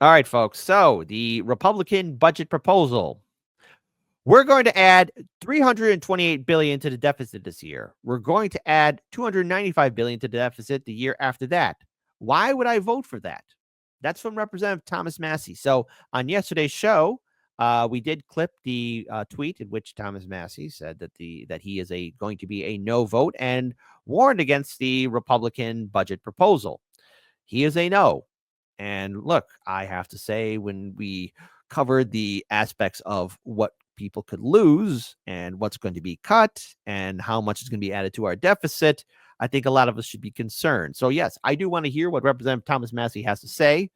All right, folks. So the Republican budget proposal. We're going to add $328 billion to the deficit this year. We're going to add $295 billion to the deficit the year after that. Why would I vote for that? That's from Representative Thomas Massie. So on yesterday's show, we did clip the tweet in which Thomas Massie said that he is going to be a no vote and warned against the Republican budget proposal. He is a no. And look, I have to say, when we covered the aspects of what people could lose and what's going to be cut and how much is going to be added to our deficit, I think a lot of us should be concerned. So, yes, I do want to hear what Representative Thomas Massie has to say,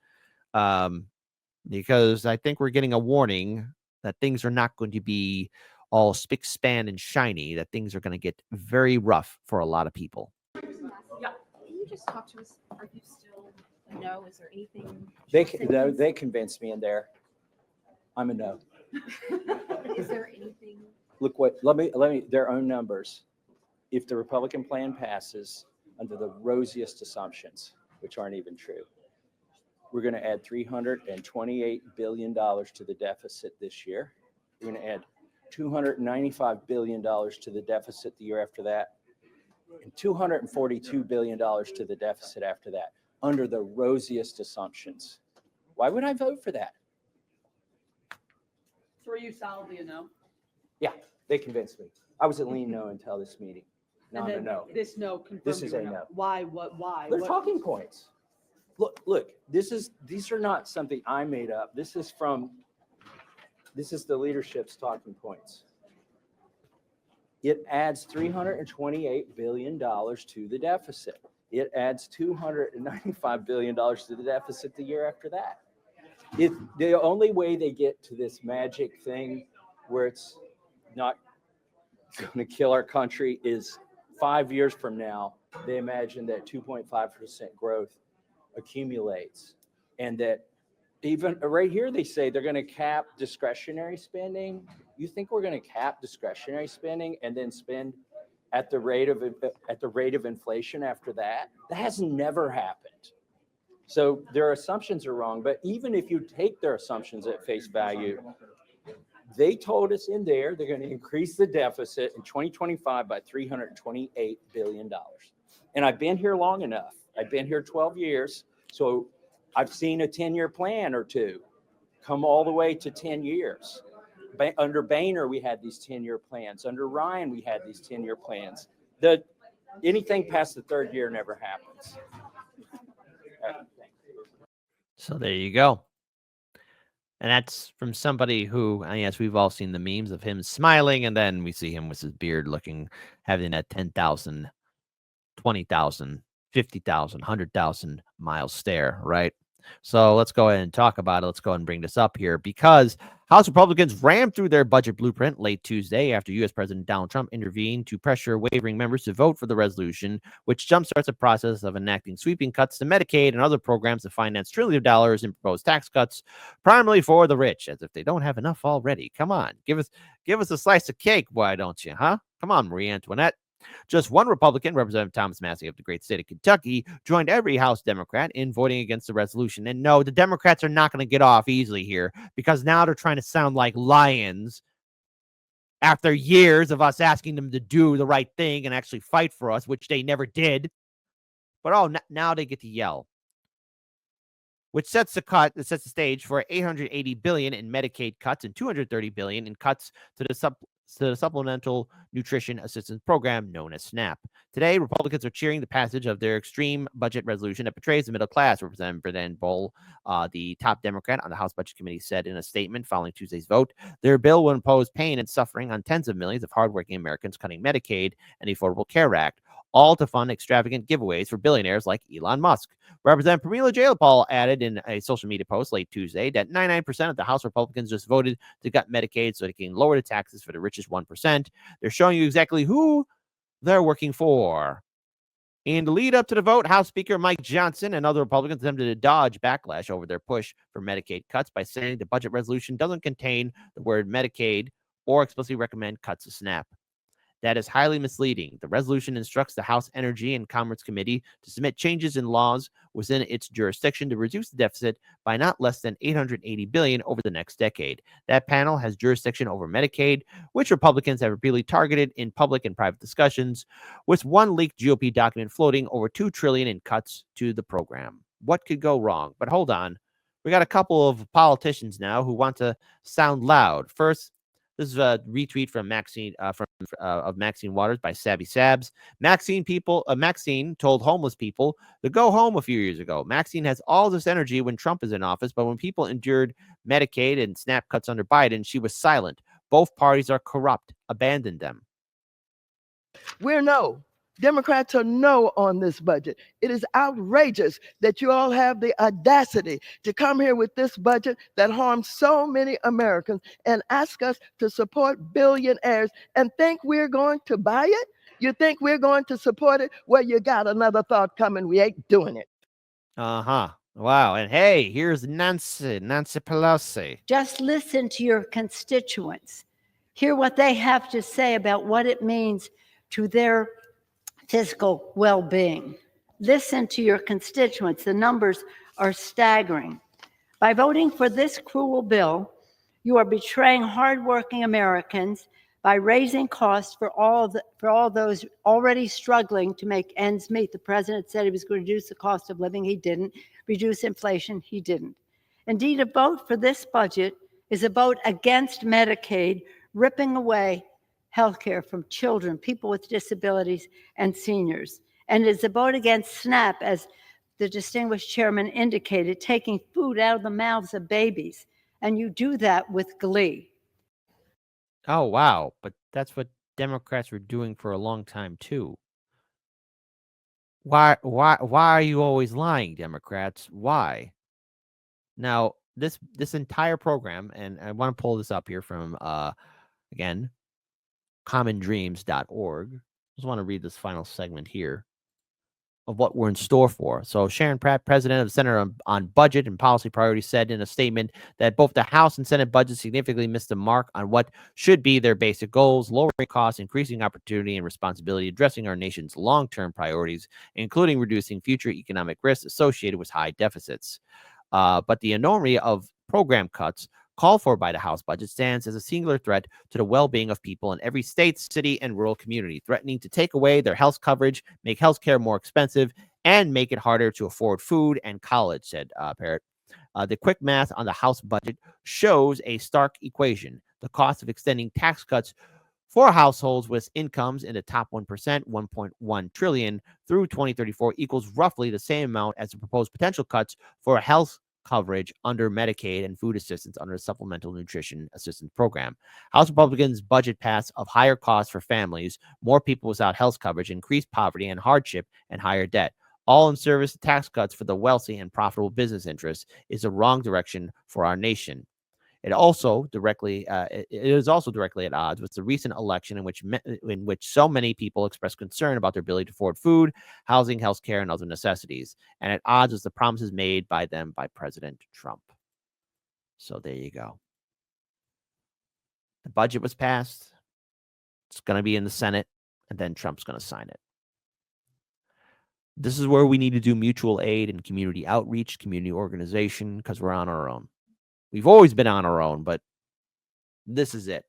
because I think we're getting a warning that things are not going to be all spick, span, and shiny, that things are going to get very rough for a lot of people. Yeah. Can you just talk to us? Are you still a no? Is there anything? They convinced me in there. I'm a no. Is there anything? Look what, let me, their own numbers. If the Republican plan passes under the rosiest assumptions, which aren't even true, we're going to add $328 billion to the deficit this year. We're going to add $295 billion to the deficit the year after that, and $242 billion to the deficit after that, under the rosiest assumptions. Why would I vote for that? So are you solidly a no? Yeah, they convinced me. I was a lean no until this meeting. Now I'm a no. This no confirmed. This is you a were no. Why? Why? They're talking points. Look, these are not something I made up. This is the leadership's talking points. It adds $328 billion to the deficit. It adds $295 billion to the deficit the year after that. The only way they get to this magic thing where it's not going to kill our country is 5 years from now, they imagine that 2.5% growth accumulates, and that even right here they say they're going to cap discretionary spending. You think we're going to cap discretionary spending and then spend at the rate of inflation after that? That has never happened. So their assumptions are wrong. But even if you take their assumptions at face value, they told us in there they're going to increase the deficit in 2025 by $328 billion. And I've been here long enough. I've been here 12 years. So I've seen a 10-year plan or two come all the way to 10 years. Under Boehner, we had these 10-year plans. Under Ryan, we had these 10-year plans. Anything past the third year never happens. So there you go. And that's from somebody who, yes, we've all seen the memes of him smiling, and then we see him with his beard having that 10,000, 20,000, 50,000, 100,000 mile stare, right? So let's go ahead and talk about it. Let's go ahead and bring this up here, because House Republicans rammed through their budget blueprint late Tuesday after U.S. President Donald Trump intervened to pressure wavering members to vote for the resolution, which jumpstarts a process of enacting sweeping cuts to Medicaid and other programs to finance trillions of dollars in proposed tax cuts, primarily for the rich, as if they don't have enough already. Come on, give us a slice of cake, why don't you, huh? Come on, Marie Antoinette. Just one Republican, Representative Thomas Massie of the great state of Kentucky, joined every House Democrat in voting against the resolution. And no, the Democrats are not going to get off easily here, because now they're trying to sound like lions after years of us asking them to do the right thing and actually fight for us, which they never did. But now they get to yell, which sets the stage for $880 billion in Medicaid cuts and $230 billion in cuts to the Supplemental Nutrition Assistance Program, known as SNAP. Today, Republicans are cheering the passage of their extreme budget resolution that betrays the middle class. Representative Brendan Bull, the top Democrat on the House Budget Committee, said in a statement following Tuesday's vote, their bill will impose pain and suffering on tens of millions of hardworking Americans, cutting Medicaid and the Affordable Care Act, all to fund extravagant giveaways for billionaires like Elon Musk. Representative Pramila Jayapal added in a social media post late Tuesday that 99% of the House Republicans just voted to gut Medicaid so they can lower the taxes for the richest 1%. They're showing you exactly who they're working for. In the lead up to the vote, House Speaker Mike Johnson and other Republicans attempted to dodge backlash over their push for Medicaid cuts by saying the budget resolution doesn't contain the word Medicaid or explicitly recommend cuts to SNAP. That is highly misleading. The resolution instructs the House Energy and Commerce Committee to submit changes in laws within its jurisdiction to reduce the deficit by not less than $880 billion over the next decade. That panel has jurisdiction over Medicaid, which Republicans have repeatedly targeted in public and private discussions, with one leaked GOP document floating over $2 trillion in cuts to the program. What could go wrong? But hold on. We got a couple of politicians now who want to sound loud. First, this is a retweet from Maxine of Maxine Waters by Savvy Sabs. Maxine told homeless people to go home a few years ago. Maxine has all this energy when Trump is in office, but when people endured Medicaid and SNAP cuts under Biden, she was silent. Both parties are corrupt. Abandon them. We're no. Democrats are no on this budget. It is outrageous that you all have the audacity to come here with this budget that harms so many Americans and ask us to support billionaires and think we're going to buy it? You think we're going to support it? Well, you got another thought coming. We ain't doing it. Uh-huh. Wow. And hey, here's Nancy Pelosi. Just listen to your constituents. Hear what they have to say about what it means to their physical well-being. Listen to your constituents. The numbers are staggering. By voting for this cruel bill, you are betraying hardworking Americans by raising costs for all those already struggling to make ends meet. The president said he was going to reduce the cost of living. He didn't. Reduce inflation. He didn't. Indeed, a vote for this budget is a vote against Medicaid, ripping away healthcare from children, people with disabilities, and seniors. And it's a vote against SNAP, as the distinguished chairman indicated, taking food out of the mouths of babies. And you do that with glee. Oh, wow. But that's what Democrats were doing for a long time, too. Why are you always lying, Democrats? Why? Now, this entire program, and I want to pull this up here from, again, commondreams.org. I just want to read this final segment here of what we're in store for. So Sharon Pratt, president of the Center on Budget and Policy Priorities, said in a statement that both the House and Senate budgets significantly missed the mark on what should be their basic goals: lowering costs, increasing opportunity and responsibility, addressing our nation's long-term priorities, including reducing future economic risks associated with high deficits. But the enormity of program cuts called for by the House budget stands as a singular threat to the well-being of people in every state, city, and rural community, threatening to take away their health coverage, make health care more expensive, and make it harder to afford food and college, said Parrott. The quick math on the House budget shows a stark equation. The cost of extending tax cuts for households with incomes in the top 1%, $1.1 trillion through 2034, equals roughly the same amount as the proposed potential cuts for health coverage under Medicaid and food assistance under the Supplemental Nutrition Assistance Program. House Republicans' budget paths of higher costs for families, more people without health coverage, increased poverty and hardship, and higher debt, all in service of tax cuts for the wealthy and profitable business interests, is the wrong direction for our nation. It is also directly at odds with the recent election in which so many people expressed concern about their ability to afford food, housing, health care, and other necessities, and at odds with the promises made by them by President Trump. So there you go. The budget was passed. It's going to be in the Senate, and then Trump's going to sign it. This is where we need to do mutual aid and community outreach, community organization, because we're on our own. We've always been on our own, but this is it.